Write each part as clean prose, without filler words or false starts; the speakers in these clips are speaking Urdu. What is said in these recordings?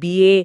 BA,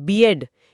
B.Ed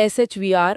SHVR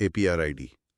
APR ID।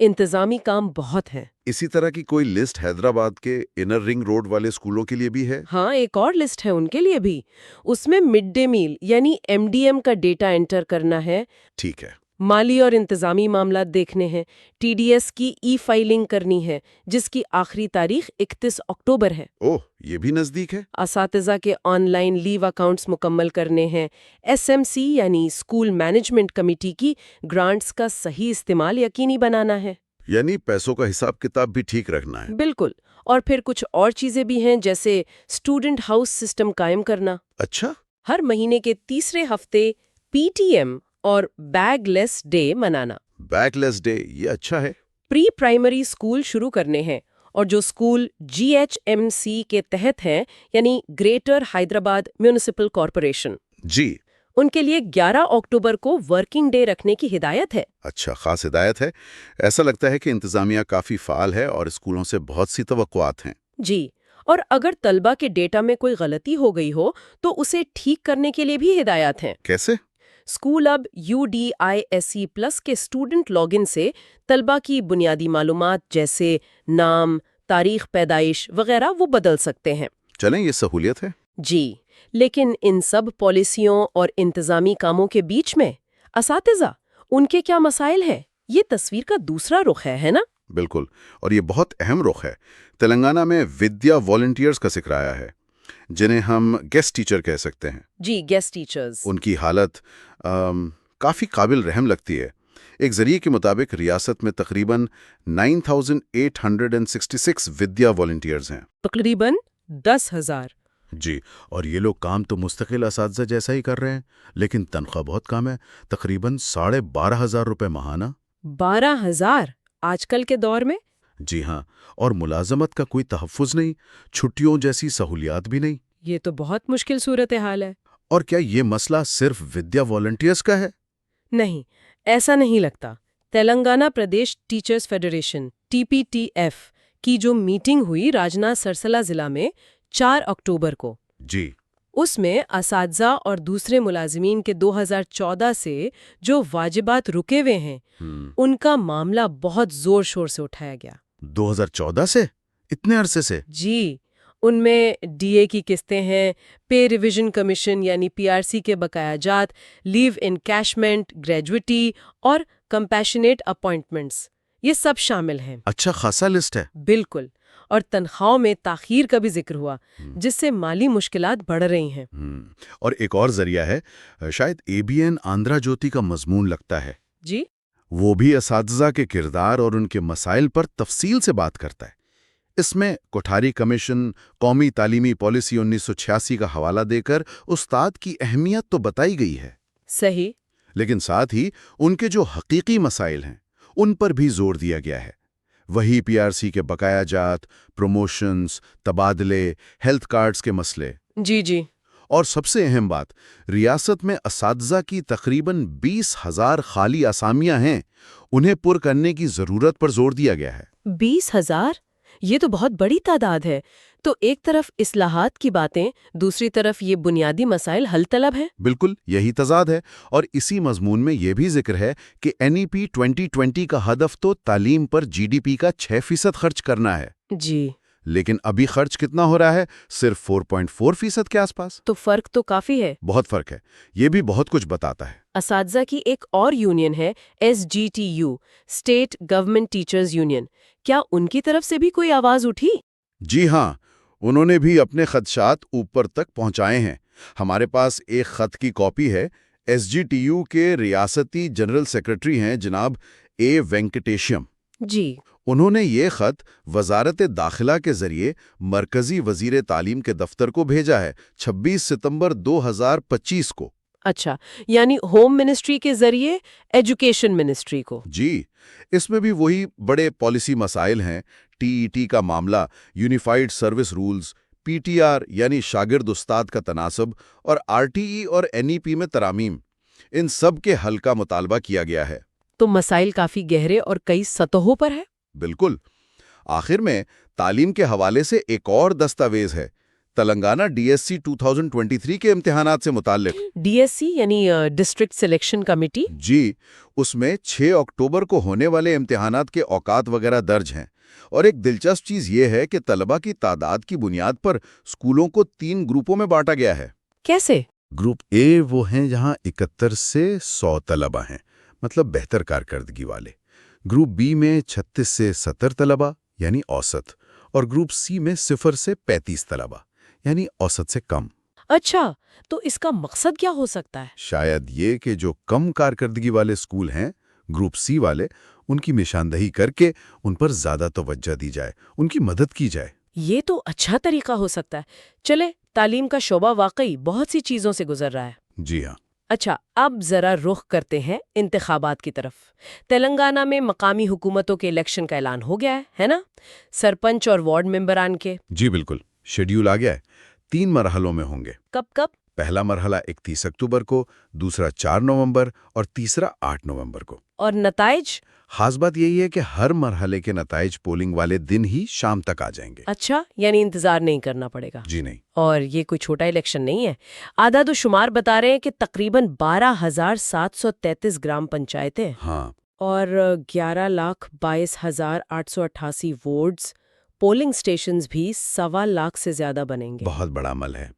انتظامی کام بہت ہیں۔ اسی طرح کی کوئی لسٹ حیدرآباد کے انر رنگ روڈ والے اسکولوں کے لیے بھی ہے؟ ہاں، ایک اور لسٹ ہے ان کے لیے بھی۔ اس میں مڈ ڈے میل یعنی MDM کا ڈیٹا انٹر کرنا ہے، ٹھیک ہے۔ مالی اور انتظامی معاملات دیکھنے ہیں، TDS کی فائلنگ کرنی ہے جس کی آخری تاریخ 31 اکتوبر ہے۔ اوہ، یہ بھی نزدیک ہے۔ اساتذہ کے آن لائن لیو اکاؤنٹس مکمل کرنے ہیں، SMC یعنی اسکول مینجمنٹ کمیٹی کی گرانٹس کا صحیح استعمال یقینی بنانا ہے۔ یعنی پیسوں کا حساب کتاب بھی ٹھیک رکھنا ہے۔ بالکل، اور پھر کچھ اور چیزیں بھی ہیں جیسے اسٹوڈنٹ ہاؤس سسٹم قائم کرنا، اچھا۔ ہر مہینے کے تیسرے ہفتے PTM اور بیگ لیس ڈے منانا، بیک لیس ڈے، یہ اچھا ہے۔ پری پرائمری اسکول شروع کرنے ہیں، اور جو اسکول GHMC کے تحت ہیں یعنی گریٹر حیدرآباد میونسپل کارپوریشن، جی۔ ان کے لیے 11 اکتوبر کو ورکنگ ڈے رکھنے کی ہدایت ہے۔ اچھا، خاص ہدایت ہے۔ ایسا لگتا ہے کہ انتظامیہ کافی فعال ہے اور اسکولوں سے بہت سی توقعات ہیں۔ جی، اور اگر طلبہ کے ڈیٹا میں کوئی غلطی ہو گئی ہو تو اسے ٹھیک کرنے کے لیے بھی ہدایات ہیں۔ کیسے؟ اسکول اب UDISE+ کے اسٹوڈنٹ لاگ ان سے طلبہ کی بنیادی معلومات جیسے نام، تاریخ پیدائش وغیرہ وہ بدل سکتے ہیں۔ چلیں، یہ سہولیت ہے۔ جی، لیکن ان سب پالیسیوں اور انتظامی کاموں کے بیچ میں اساتذہ، ان کے کیا مسائل ہیں؟ یہ تصویر کا دوسرا رخ ہے نا؟ بالکل، اور یہ بہت اہم رخ ہے۔ تلنگانہ میں ودیا والنٹیئرز کا ذکر آیا ہے، جنہیں ہم گیسٹ ٹیچر کہہ سکتے ہیں۔ جی، گیسٹ ٹیچرز۔ ان کی حالت کافی قابل رحم لگتی ہے۔ ایک ذریعے کے مطابق ریاست میں تقریباً 9866 ودیا والنٹیئرز ہیں۔ تقریباً 10,000۔ جی، اور یہ لوگ کام تو مستقل اساتذہ جیسا ہی کر رہے ہیں، لیکن تنخواہ بہت کم ہے، تقریباً 12,500 روپے ماہانہ۔ 12,000 آج کل کے دور میں؟ جی ہاں، اور ملازمت کا کوئی تحفظ نہیں، چھٹیوں جیسی سہولیات بھی نہیں۔ یہ تو بہت مشکل صورتحال ہے۔ اور کیا یہ مسئلہ صرف ودیا والنٹیئرز کا ہے؟ نہیں، ایسا نہیں لگتا۔ Telangana Pradesh teachers federation TPTF کی جو میٹنگ ہوئی راجنا سرسلہ ضلع میں 4 اکتوبر کو، جی، اس میں اساتذہ اور دوسرے ملازمین کے 2014 سے جو واجبات رکے ہوئے ہیں ان کا معاملہ بہت زور شور سے اٹھایا گیا۔ 2014 سے؟ اتنے عرصے سے؟ جی، ان میں DA کی قسطیں ہیں، پے ریویژن کمیشن یعنی PRC کے بقایا جات، لیو انکیشمنٹ، گریجویٹی اور کمپیشنیٹ اپائنٹمنٹس، یہ سب شامل ہیں۔ اچھا خاصا لسٹ ہے۔ بالکل، اور تنخواہوں میں تاخیر کا بھی ذکر ہوا جس سے مالی مشکلات بڑھ رہی ہیں۔ اور ایک اور ذریعہ ہے، شاید ABN آندھرا جوتی کا مضمون لگتا ہے۔ جی، وہ بھی اساتذہ کے کردار اور ان کے مسائل پر تفصیل سے بات کرتا ہے۔ اس میں کوٹھاری کمیشن، قومی تعلیمی پالیسی 1986 کا حوالہ دے کر استاد کی اہمیت تو بتائی گئی ہے، صحیح، لیکن ساتھ ہی ان کے جو حقیقی مسائل ہیں ان پر بھی زور دیا گیا ہے۔ وہی PRC کے بقایا جات، پروموشنز، تبادلے، ہیلتھ کارڈز کے مسئلے۔ جی جی، اور سب سے اہم بات، ریاست میں اساتذہ کی تقریباً 20,000 خالی اسامیاں ہیں، انہیں پر کرنے کی ضرورت پر زور دیا گیا ہے۔ 20,000؟ یہ تو بہت بڑی تعداد ہے۔ تو ایک طرف اصلاحات کی باتیں، دوسری طرف یہ بنیادی مسائل حل طلب ہیں۔ بالکل، یہی تضاد ہے، اور اسی مضمون میں یہ بھی ذکر ہے کہ NEP 2020 کا ہدف تو تعلیم پر GDP کا 6% خرچ کرنا ہے۔ جی، لیکن ابھی خرچ کتنا ہو رہا ہے؟ صرف 4.4% کے آس پاس۔ تو فرق تو کافی ہے۔ بہت فرق ہے، یہ بھی بہت کچھ بتاتا ہے۔ اساتذہ کی ایک اور یونین ہے SGTU، state government teachers union, کیا ان کی طرف سے بھی کوئی آواز اٹھی؟ جی ہاں، انہوں نے بھی اپنے خدشات اوپر تک پہنچائے ہیں۔ ہمارے پاس ایک خط کی کاپی ہے۔ SGTU کے ریاستی جنرل سیکرٹری ہیں جناب A وینکٹیشم۔ جی، انہوں نے یہ خط وزارت داخلہ کے ذریعے مرکزی وزیر تعلیم کے دفتر کو بھیجا ہے 26 ستمبر 2025 کو۔ اچھا، یعنی ہوم منسٹری کے ذریعے ایجوکیشن منسٹری کو۔ جی، اس میں بھی وہی بڑے پالیسی مسائل ہیں، TET کا معاملہ، یونیفائیڈ سروس رولز، PTR یعنی شاگرد استاد کا تناسب، اور RTE اور NEP میں ترامیم، ان سب کے حل کا مطالبہ کیا گیا ہے۔ تو مسائل کافی گہرے اور کئی سطحوں پر ہے۔ بالکل۔ آخر میں تعلیم کے حوالے سے ایک اور دستاویز ہے، تلنگانہ DSC 2023 کے امتحانات سے متعلق۔ DSC یعنی ڈسٹرکٹ سلیکشن کمیٹی؟ جی، اس میں 6 اکتوبر کو ہونے والے امتحانات کے اوقات وغیرہ درج ہیں، اور ایک دلچسپ چیز یہ ہے کہ طلبہ کی تعداد کی بنیاد پر اسکولوں کو 3 گروپوں میں بانٹا گیا ہے۔ کیسے؟ گروپ اے وہ ہیں جہاں 71 سے 100 طلبہ ہیں، مطلب بہتر کارکردگی والے۔ گروپ بی میں 36 سے 70 طلبہ یعنی اوسط، اور گروپ سی میں 0 سے 35 طلبہ یعنی اوسط سے کم۔ اچھا، تو اس کا مقصد کیا ہو سکتا ہے؟ شاید یہ کہ جو کم کارکردگی والے اسکول ہیں، گروپ سی والے، ان کی نشاندہی کر کے ان پر زیادہ توجہ دی جائے، ان کی مدد کی جائے۔ یہ تو اچھا طریقہ ہو سکتا ہے۔ چلے، تعلیم کا شعبہ واقعی بہت سی چیزوں سے گزر رہا ہے۔ جی ہاں۔ اچھا، اب ذرا رخ کرتے ہیں انتخابات کی طرف۔ تلنگانہ میں مقامی حکومتوں کے الیکشن کا اعلان ہو گیا ہے نا؟ سرپنچ اور وارڈ ممبران کے۔ جی بالکل، شیڈیول آ گیا ہے۔ 3 مرحلوں میں ہوں گے۔ کب کب؟ پہلا مرحلہ 31 اکتوبر کو، دوسرا 4 نومبر اور تیسرا 8 نومبر کو۔ اور نتائج؟ خاص بات یہی ہے کہ ہر مرحلے کے نتائج پولنگ والے دن ہی شام تک آ جائیں گے۔ اچھا، یعنی انتظار نہیں کرنا پڑے گا؟ جی نہیں۔ اور یہ کوئی چھوٹا الیکشن نہیں ہے۔ اعداد و شمار بتا رہے ہیں کہ تقریباً 12,733 گرام پنچایتیں ہاں۔ اور 11,22,888 وارڈز، پولنگ سٹیشنز بھی 1.25 سے زیادہ بنیں گے۔ بہت بڑا عمل ہے،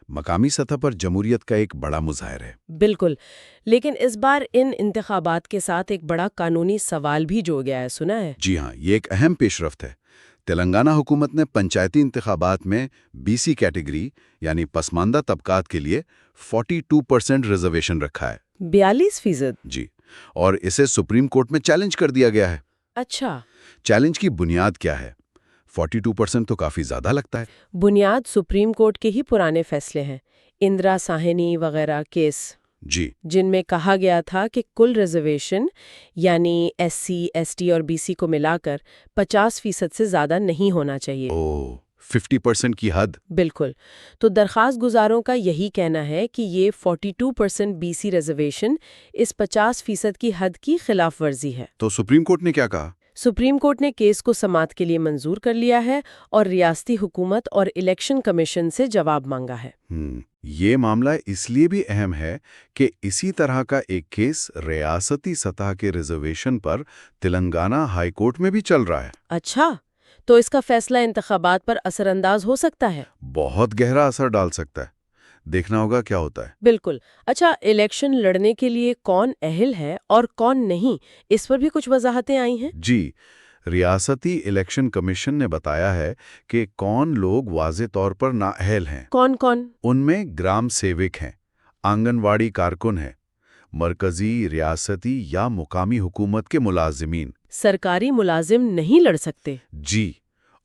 مقامی سطح پر جمہوریت کا ایک بڑا مظاہر ہے۔ بالکل، لیکن اس بار ان انتخابات کے ساتھ ایک بڑا قانونی سوال بھی جڑ گیا ہے، سنا ہے؟ جی ہاں، یہ ایک اہم پیش رفت ہے۔ تلنگانہ حکومت نے پنچایتی انتخابات میں BC کیٹیگری یعنی پسماندہ طبقات کے لیے 42% ریزرویشن رکھا ہے۔ 42%؟ جی، اور اسے سپریم کورٹ میں چیلنج کر دیا گیا ہے۔ اچھا، چیلنج کی بنیاد کیا ہے؟ 42% تو کافی زیادہ لگتا ہے۔ بنیاد سپریم کورٹ کے ہی پرانے فیصلے ہیں، اندرا ساہنی وغیرہ کیس، جی، جن میں کہا گیا تھا کہ کل ریزرویشن یعنی SC ST اور BC کو ملا کر 50% سے زیادہ نہیں ہونا چاہیے۔ 50% کی حد۔ بالکل، تو درخواست گزاروں کا یہی کہنا ہے کہ یہ 42% BC ریزرویشن اس 50% کی حد کی خلاف ورزی ہے۔ تو سپریم کورٹ نے کیا کہا؟ سپریم کورٹ نے کیس کو سماعت کے لیے منظور کر لیا ہے اور ریاستی حکومت اور الیکشن کمیشن سے جواب مانگا ہے۔ یہ معاملہ اس لیے بھی اہم ہے کہ اسی طرح کا ایک کیس ریاستی سطح کے ریزرویشن پر تلنگانہ ہائی کورٹ میں بھی چل رہا ہے۔ اچھا، تو اس کا فیصلہ انتخابات پر اثر انداز ہو سکتا ہے؟ بہت گہرا اثر ڈال سکتا ہے، دیکھنا ہوگا کیا ہوتا ہے۔ بالکل۔ اچھا، الیکشن لڑنے کے لیے کون اہل ہے اور کون نہیں، اس پر بھی کچھ وضاحتیں آئی ہیں؟ جی، ریاستی الیکشن کمیشن نے بتایا ہے کہ کون لوگ واضح طور پر نااہل ہیں۔ کون کون؟ ان میں گرام سیوک ہیں، آنگن واڑی کارکن ہیں، مرکزی، ریاستی یا مقامی حکومت کے ملازمین۔ سرکاری ملازم نہیں لڑ سکتے؟ جی،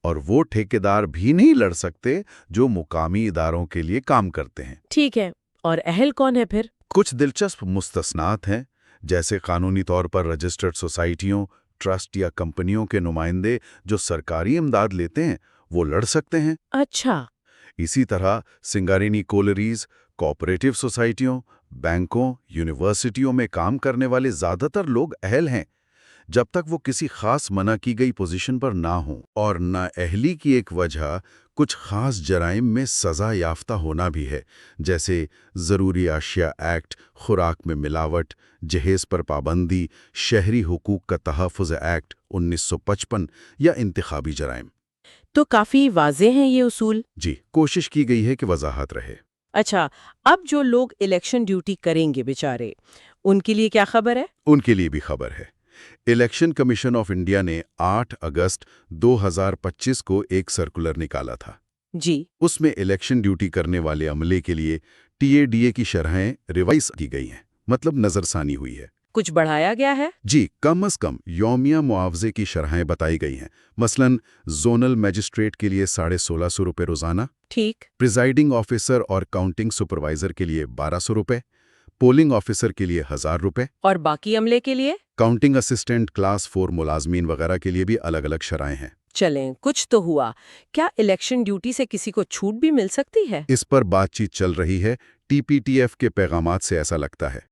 اور وہ ٹھیکیدار بھی نہیں لڑ سکتے جو مقامی اداروں کے لیے کام کرتے ہیں۔ ٹھیک ہے، اور اہل کون ہے پھر؟ کچھ دلچسپ مستثنات ہیں، جیسے قانونی طور پر رجسٹرڈ سوسائٹیوں، ٹرسٹ یا کمپنیوں کے نمائندے جو سرکاری امداد لیتے ہیں وہ لڑ سکتے ہیں۔ اچھا، اسی طرح سنگارینی کولریز، کوآپریٹو سوسائٹیوں، بینکوں، یونیورسٹیوں میں کام کرنے والے زیادہ تر لوگ اہل ہیں، جب تک وہ کسی خاص منع کی گئی پوزیشن پر نہ ہوں۔ اور نااہلی کی ایک وجہ کچھ خاص جرائم میں سزا یافتہ ہونا بھی ہے، جیسے ضروری اشیاء ایکٹ، خوراک میں ملاوٹ، جہیز پر پابندی، شہری حقوق کا تحفظ ایکٹ 1955 یا انتخابی جرائم۔ تو کافی واضح ہیں یہ اصول۔ جی، کوشش کی گئی ہے کہ وضاحت رہے۔ اچھا، اب جو لوگ الیکشن ڈیوٹی کریں گے بیچارے، ان کے لیے کیا خبر ہے؟ ان کے لیے بھی خبر ہے۔ الیکشن کمیشن آف انڈیا نے 8 اگست 2025 کو ایک سرکولر نکالا تھا۔ جی، اس میں الیکشن ڈیوٹی کرنے والے عملے کے لیے TADA کی شرحیں ریوائز کی گئی ہیں، مطلب نظر ثانی ہوئی ہے۔ کچھ بڑھایا گیا ہے؟ جی، کم از کم یومیہ معاوضے کی شرحیں بتائی گئی ہیں، مثلاً زونل میجسٹریٹ کے لیے 1650 روپے روزانہ، ٹھیک، پریزائڈنگ آفیسر اور کاؤنٹنگ سپروائزر کے لیے 1200 روپے، پولنگ آفیسر کے لیے 1000 روپے، اور باقی عملے کے لیے؟ کاؤنٹنگ اسسٹنٹ، کلاس 4 ملازمین وغیرہ کے لیے بھی الگ الگ شرائیں ہیں۔ چلیں، کچھ تو ہوا۔ کیا الیکشن ڈیوٹی سے کسی کو چھوٹ بھی مل سکتی ہے؟ اس پر بات چیت چل رہی ہے، TPTF کے پیغامات سے ایسا لگتا ہے۔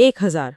1000?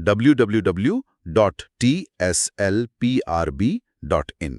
www.tslprb.in।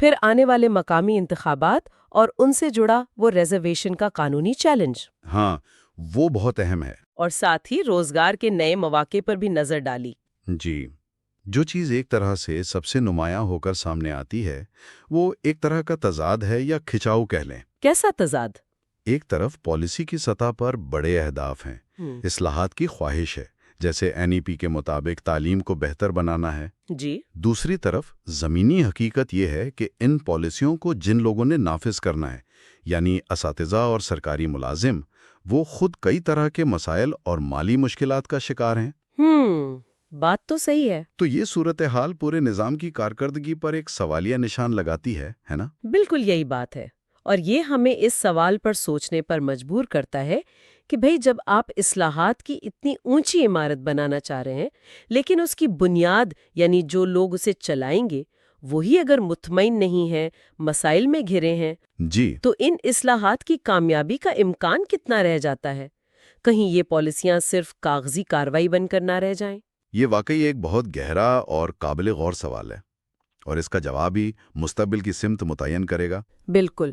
پھر آنے والے مقامی انتخابات اور ان سے جڑا وہ ریزرویشن کا قانونی چیلنج، ہاں، وہ بہت اہم ہے۔ اور ساتھ ہی روزگار کے نئے مواقع پر بھی نظر ڈالی۔ جی، جو چیز ایک طرح سے سب سے نمایاں ہو کر سامنے آتی ہے وہ ایک طرح کا تضاد ہے یا کھچاؤ کہہ لیں۔ کیسا تضاد؟ ایک طرف پالیسی کی سطح پر بڑے اہداف ہیں، اصلاحات کی خواہش ہے، جیسے NEP کے مطابق تعلیم کو بہتر بنانا ہے۔ جی، دوسری طرف زمینی حقیقت یہ ہے کہ ان پالیسیوں کو جن لوگوں نے نافذ کرنا ہے، یعنی اساتذہ اور سرکاری ملازم، وہ خود کئی طرح کے مسائل اور مالی مشکلات کا شکار ہیں۔ بات تو صحیح ہے۔ تو یہ صورتحال پورے نظام کی کارکردگی پر ایک سوالیہ نشان لگاتی ہے نا؟ بالکل یہی بات ہے، اور یہ ہمیں اس سوال پر سوچنے پر مجبور کرتا ہے کہ بھئی جب آپ اصلاحات کی اتنی اونچی عمارت بنانا چاہ رہے ہیں، لیکن اس کی بنیاد یعنی جو لوگ اسے چلائیں گے وہی اگر مطمئن نہیں ہیں، مسائل میں گھرے ہیں، جی، تو ان اصلاحات کی کامیابی کا امکان کتنا رہ جاتا ہے؟ کہیں یہ پالیسیاں صرف کاغذی کارروائی بن کر نہ رہ جائیں؟ یہ واقعی ایک بہت گہرا اور قابل غور سوال ہے، اور اس کا جواب ہی مستقبل کی سمت متعین کرے گا۔ بالکل۔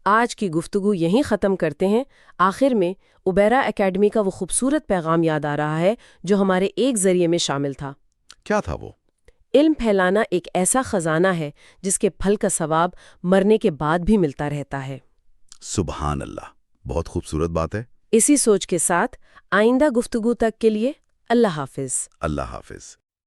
آج کی گفتگو یہیں ختم کرتے ہیں۔ آخر میں اوبیرا اکیڈمی کا وہ خوبصورت پیغام یاد آ رہا ہے جو ہمارے ایک ذریعے میں شامل تھا۔ کیا تھا وہ؟ علم پھیلانا ایک ایسا خزانہ ہے جس کے پھل کا ثواب مرنے کے بعد بھی ملتا رہتا ہے۔ سبحان اللہ، بہت خوبصورت بات ہے۔ اسی سوچ کے ساتھ آئندہ گفتگو تک کے لیے اللہ حافظ۔ اللہ حافظ۔